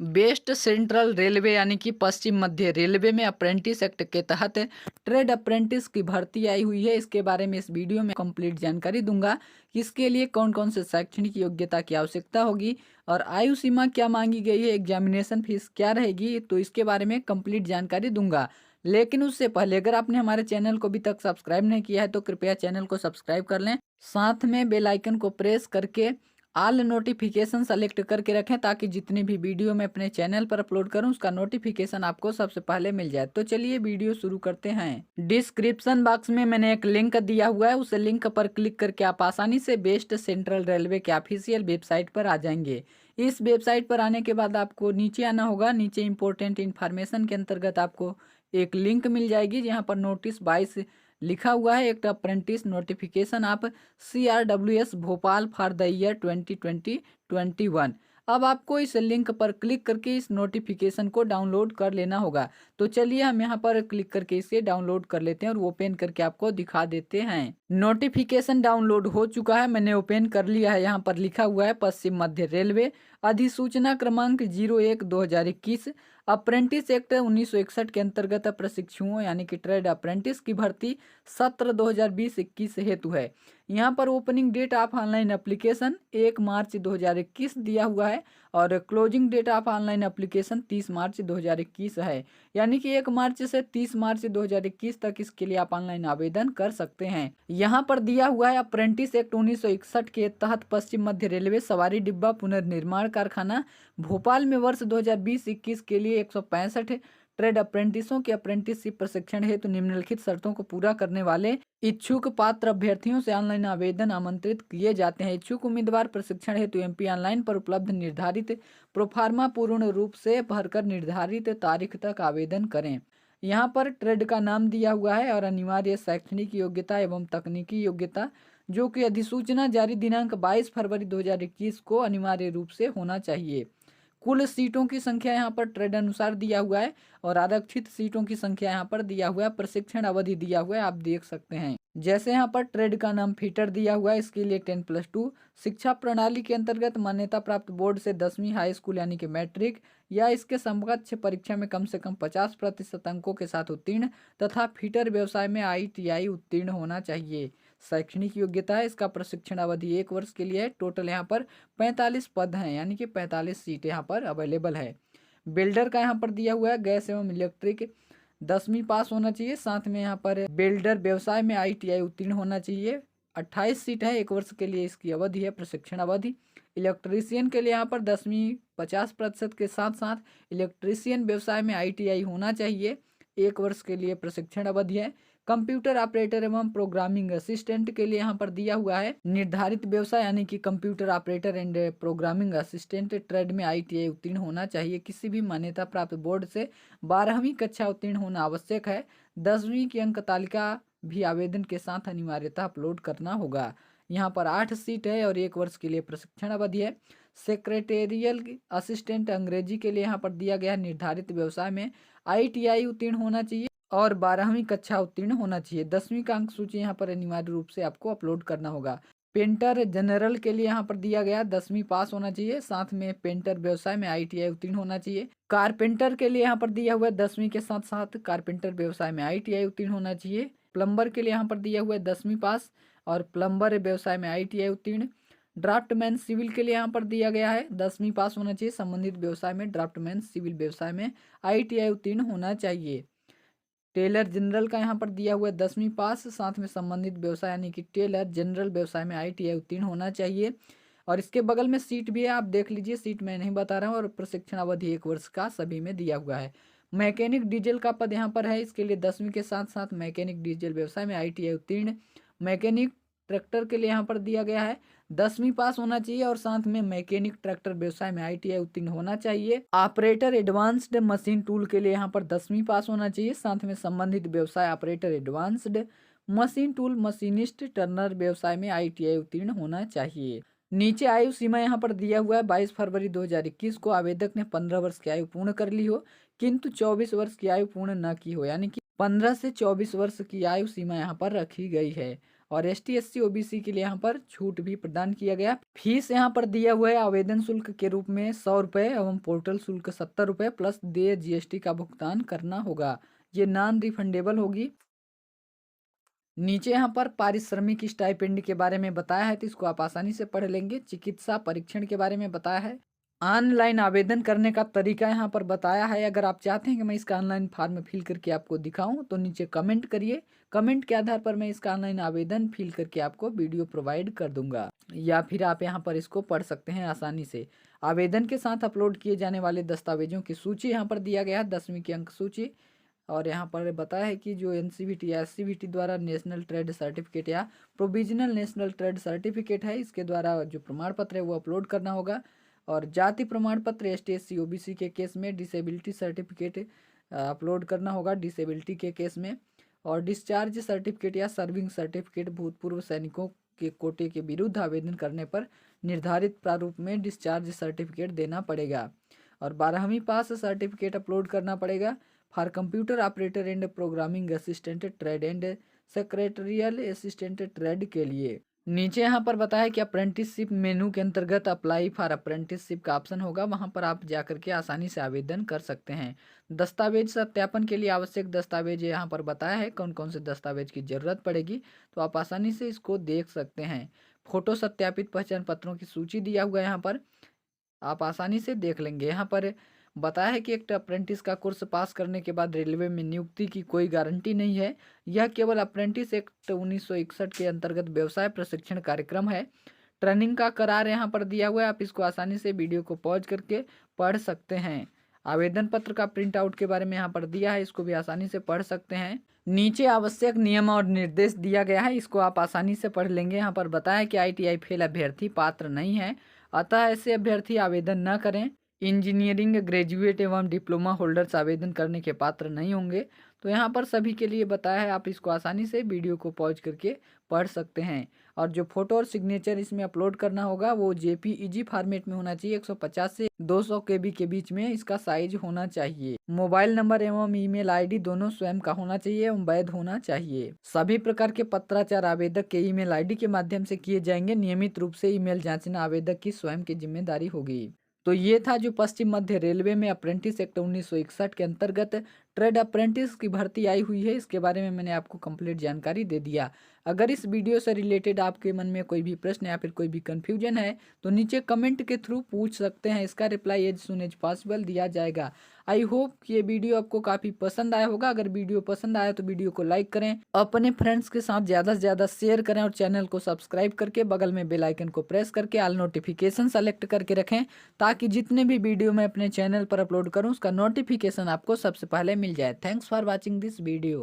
Waste central railway यानी कि पश्चिम मध्य railway में अप्रेंटिस एक्ट के तहत ट्रेड अप्रेंटिस की भर्ती आई हुई है। इसके बारे में इस वीडियो में कंप्लीट जानकारी दूंगा कि इसके लिए कौन कौन से शैक्षणिक योग्यता की आवश्यकता होगी और आयु सीमा क्या मांगी गई है, एग्जामिनेशन फीस क्या रहेगी, तो इसके बारे में कंप्लीट जानकारी दूंगा। लेकिन उससे पहले अगर आपने हमारे चैनल को अभी तक सब्सक्राइब नहीं किया है तो कृपया चैनल को सब्सक्राइब कर लें, साथ में बेल आइकन को प्रेस करके ऑल नोटिफिकेशन सेलेक्ट करके रखें ताकि जितनी भी वीडियो मैं अपने चैनल पर अपलोड करूं उसका नोटिफिकेशन आपको सबसे पहले मिल जाए। तो चलिए वीडियो शुरू करते हैं। डिस्क्रिप्शन बॉक्स में मैंने एक लिंक दिया हुआ है, उस लिंक पर क्लिक करके आप आसानी से वेस्ट सेंट्रल रेलवे के ऑफिशियल वेबसाइट पर आ जाएंगे। इस वेबसाइट पर आने के बाद आपको नीचे आना होगा। नीचे इंपॉर्टेंट इन्फॉर्मेशन के अंतर्गत आपको एक लिंक मिल जाएगी जहाँ पर नोटिस 22 लिखा हुआ है, एक अप्रेंटिस नोटिफिकेशन आप CRWS Bhopal for the year 2020-21। अब आपको इस लिंक पर क्लिक करके इस नोटिफिकेशन को डाउनलोड कर लेना होगा। तो चलिए हम यहाँ पर क्लिक करके इसे डाउनलोड कर लेते हैं और ओपन करके आपको दिखा देते हैं। नोटिफिकेशन डाउनलोड हो चुका है, मैंने ओपन कर लिया है। यहाँ पर लिखा हुआ है पश्चिम मध्य रेलवे अधिसूचना क्रमांक 01/2021 अप्रेंटिस एक्ट 1961 के अंतर्गत प्रशिक्षुओं यानी कि ट्रेड अप्रेंटिस की भर्ती सत्र 2020-21 हेतु है। यहाँ पर opening date of online application 1 March 2021 दिया हुआ है और closing date of online application 30 March 2021 है। यानी कि 1 मार्च से 30 मार्च 2021 तक इसके लिए आप ऑनलाइन आवेदन कर सकते हैं। यहाँ पर दिया हुआ है अप्रेंटिस एक्ट 1961 के तहत पश्चिम मध्य रेलवे सवारी डिब्बा पुनर्निर्माण कारखाना भोपाल में वर्ष 2020-21 के लिए 165 ट्रेड अप्रेंटिसों के अप्रेंटिसशिप प्रशिक्षण हेतु निम्नलिखित शर्तों को पूरा करने वाले इच्छुक पात्र अभ्यर्थियों से ऑनलाइन आवेदन आमंत्रित किए जाते हैं। इच्छुक उम्मीदवार प्रशिक्षण हेतु MP ऑनलाइन पर उपलब्ध निर्धारित प्रोफार्मा पूर्ण रूप से भरकर निर्धारित तारीख तक आवेदन करें। यहाँ पर ट्रेड का नाम दिया हुआ है और अनिवार्य शैक्षणिक योग्यता एवं तकनीकी योग्यता जो कि अधिसूचना जारी दिनांक 22 फरवरी 2021 को अनिवार्य रूप से होना चाहिए। कुल सीटों की संख्या यहाँ पर ट्रेड अनुसार दिया हुआ है और आरक्षित सीटों की संख्या यहाँ पर दिया हुआ है। प्रशिक्षण अवधि दिया हुआ है, आप देख सकते हैं। जैसे यहाँ पर ट्रेड का नाम फिटर दिया हुआ है, इसके लिए 10+2 शिक्षा प्रणाली के अंतर्गत मान्यता प्राप्त बोर्ड से 10वीं हाई स्कूल यानी कि मैट्रिक या इसके समकक्ष परीक्षा में कम से कम 50% अंकों के साथ उत्तीर्ण तथा फिटर व्यवसाय में ITI उत्तीर्ण होना चाहिए। शैक्षणिक योग्यता है, इसका प्रशिक्षण अवधि 1 वर्ष के लिए है। टोटल यहाँ पर 45 पद हैं यानी कि 45 सीट यहाँ पर अवेलेबल है। बिल्डर का यहाँ पर दिया हुआ है गैस एवं इलेक्ट्रिक 10वीं पास होना चाहिए। साथ में यहाँ पर बिल्डर व्यवसाय में ITI उत्तीर्ण होना चाहिए। 28 सीट है, 1 वर्ष के लिए इसकी अवधि है प्रशिक्षण अवधि। इलेक्ट्रीशियन के लिए यहाँ पर 10वीं 50% के साथ साथ इलेक्ट्रीशियन व्यवसाय में ITI होना चाहिए। 1 वर्ष के लिए प्रशिक्षण अवधि है। कंप्यूटर ऑपरेटर एवं प्रोग्रामिंग असिस्टेंट के लिए यहाँ पर दिया हुआ है निर्धारित व्यवसाय यानी कि computer operator and programming assistant trade में ITI उत्तीर्ण होना चाहिए। किसी भी मान्यता प्राप्त बोर्ड से 12वीं कक्षा उत्तीर्ण होना आवश्यक है। 10वीं की अंक तालिका भी आवेदन के साथ अनिवार्यता अपलोड करना होगा। यहाँ पर 8 सीट है और 1 वर्ष के लिए प्रशिक्षण अवधि है। सेक्रेटेरियल असिस्टेंट अंग्रेजी के लिए यहाँ पर दिया गया निर्धारित व्यवसाय में ITI उत्तीर्ण होना चाहिए और 12वीं कक्षा उत्तीर्ण होना चाहिए। 10वीं का अंक सूची यहाँ पर अनिवार्य रूप से आपको अपलोड करना होगा। पेंटर जनरल के लिए यहाँ पर दिया गया 10वीं पास होना चाहिए। साथ में पेंटर व्यवसाय में ITI उत्तीर्ण होना चाहिए। कारपेंटर के लिए यहाँ पर दिया हुआ है 10वीं के साथ साथ कारपेंटर व्यवसाय में ITI उत्तीर्ण होना चाहिए। प्लम्बर के लिए यहाँ पर दिया हुआ है 10वीं पास और प्लम्बर व्यवसाय में ITI उत्तीर्ण। ड्राफ्टमैन सिविल के लिए यहाँ पर दिया गया है 10वीं पास होना चाहिए। संबंधित व्यवसाय में ड्राफ्टमैन सिविल व्यवसाय में ITI उत्तीर्ण होना चाहिए। टेलर जनरल का यहाँ पर दिया हुआ है 10वीं पास, साथ में संबंधित व्यवसाय यानी कि टेलर जनरल व्यवसाय में ITI उत्तीर्ण होना चाहिए। और इसके बगल में सीट भी है, आप देख लीजिए, सीट मैं नहीं बता रहा हूँ। और प्रशिक्षण अवधि 1 वर्ष का सभी में दिया हुआ है। मैकेनिक डीजल का पद यहाँ पर है, इसके लिए 10वीं के साथ साथ मैकेनिक डीजल व्यवसाय में ITI उत्तीर्ण। मैकेनिक ट्रैक्टर के लिए यहाँ पर दिया गया है 10वीं पास होना चाहिए और साथ में मैकेनिक ट्रैक्टर व्यवसाय में ITI उत्तीर्ण होना चाहिए। ऑपरेटर एडवांस्ड मशीन टूल के लिए यहाँ पर 10वीं पास होना चाहिए। साथ में संबंधित व्यवसाय operator advanced machine tool machinist Turner व्यवसाय में ITI उत्तीर्ण होना चाहिए। नीचे आयु सीमा यहाँ पर दिया हुआ है 22 फरवरी 2021 को आवेदक ने 15 वर्ष की आयु पूर्ण कर ली हो किंतु 24 वर्ष की आयु पूर्ण न की हो, यानी कि 15 से 24 वर्ष की आयु सीमा यहाँ पर रखी गई है। और ST SC OBC के लिए यहाँ पर छूट भी प्रदान किया गया। फीस यहाँ पर दिया हुआ है आवेदन शुल्क के रूप में 100 रुपये एवं पोर्टल शुल्क 70 रुपये प्लस देय GST का भुगतान करना होगा। ये नॉन रिफंडेबल होगी। नीचे यहाँ पर पारिश्रमिक स्टाइपेंड के बारे में बताया है, तो इसको आप आसानी से पढ़ लेंगे। चिकित्सा परीक्षण के बारे में बताया है। ऑनलाइन आवेदन करने का तरीका यहाँ पर बताया है। अगर आप चाहते हैं कि मैं इसका ऑनलाइन फॉर्म फिल करके आपको दिखाऊं तो नीचे कमेंट करिए। कमेंट के आधार पर मैं इसका ऑनलाइन आवेदन फिल करके आपको वीडियो प्रोवाइड कर दूंगा, या फिर आप यहाँ पर इसको पढ़ सकते हैं आसानी से। आवेदन के साथ अपलोड किए जाने वाले दस्तावेजों की सूची यहाँ पर दिया गया है, 10वीं की अंक सूची। और यहाँ पर बताया है कि जो NCVT या SCVT द्वारा नेशनल ट्रेड सर्टिफिकेट या प्रोविजनल नेशनल ट्रेड सर्टिफिकेट है, इसके द्वारा जो प्रमाण पत्र है वो अपलोड करना होगा। और जाति प्रमाण पत्र ST SC OBC के केस में डिसेबिलिटी सर्टिफिकेट अपलोड करना होगा डिसेबिलिटी के केस में। और डिस्चार्ज सर्टिफिकेट या सर्विंग सर्टिफिकेट भूतपूर्व सैनिकों के कोटे के विरुद्ध आवेदन करने पर निर्धारित प्रारूप में डिस्चार्ज सर्टिफिकेट देना पड़ेगा। और 12वीं पास सर्टिफिकेट अपलोड करना पड़ेगा। For computer operator and programming assistant trade and secretarial assistant trade के लिए नीचे यहाँ पर बताया कि अप्रेंटिसशिप मेनू के अंतर्गत अप्लाई फॉर अप्रेंटिसशिप का ऑप्शन होगा, वहाँ पर आप जाकर के आसानी से आवेदन कर सकते हैं। दस्तावेज सत्यापन के लिए आवश्यक दस्तावेज यहाँ पर बताया है कौन कौन से दस्तावेज की जरूरत पड़ेगी, तो आप आसानी से इसको देख सकते हैं। फोटो सत्यापित पहचान पत्रों की सूची दिया हुआ है, यहाँ पर आप आसानी से देख लेंगे। यहाँ पर बताया है कि एक अप्रेंटिस का कोर्स पास करने के बाद रेलवे में नियुक्ति की कोई गारंटी नहीं है। यह केवल अप्रेंटिस एक्ट 1961 के अंतर्गत व्यवसाय प्रशिक्षण कार्यक्रम है। ट्रेनिंग का करार यहाँ पर दिया हुआ है, आप इसको आसानी से वीडियो को पॉज करके पढ़ सकते हैं। आवेदन पत्र का प्रिंट आउट के बारे में यहाँ पर दिया है, इसको भी आसानी से पढ़ सकते हैं। नीचे आवश्यक नियम और निर्देश दिया गया है, इसको आप आसानी से पढ़ लेंगे। यहाँ पर बताया कि ITI फेल अभ्यर्थी पात्र नहीं है, अतः ऐसे अभ्यर्थी आवेदन न करें। इंजीनियरिंग ग्रेजुएट एवं डिप्लोमा होल्डर्स आवेदन करने के पात्र नहीं होंगे। तो यहाँ पर सभी के लिए बताया है, आप इसको आसानी से वीडियो को पॉज करके पढ़ सकते हैं। और जो फोटो और सिग्नेचर इसमें अपलोड करना होगा वो JPEG फॉर्मेट में होना चाहिए। 150 से 200 KB के बीच में इसका साइज होना चाहिए। मोबाइल नंबर एवं ईमेल ID दोनों स्वयं का होना चाहिए एवं वैध होना चाहिए। सभी प्रकार के पत्राचार आवेदक के ईमेल ID के माध्यम से किए जाएंगे। नियमित रूप से ईमेल जांचना आवेदक की स्वयं की जिम्मेदारी होगी। तो ये था जो पश्चिम मध्य रेलवे में अप्रेंटिस एक्ट 1961 के अंतर्गत ट्रेड अप्रेंटिस की भर्ती आई हुई है, इसके बारे में मैंने आपको कंप्लीट जानकारी दे दिया। अगर इस वीडियो से रिलेटेड आपके मन में कोई भी प्रश्न या फिर कोई भी कंफ्यूजन है तो नीचे कमेंट के थ्रू पूछ सकते हैं, इसका reply as soon as possible दिया जाएगा। आई होप कि ये वीडियो आपको काफ़ी पसंद आया होगा। अगर वीडियो पसंद आया तो वीडियो को लाइक करें, अपने फ्रेंड्स के साथ ज़्यादा से ज़्यादा शेयर करें और चैनल को सब्सक्राइब करके बगल में बेल आइकन को प्रेस करके ऑल नोटिफिकेशन सेलेक्ट करके रखें, ताकि जितने भी वीडियो मैं अपने चैनल पर अपलोड करूं उसका नोटिफिकेशन आपको सबसे पहले मिल जाए। Thanks for watching this video.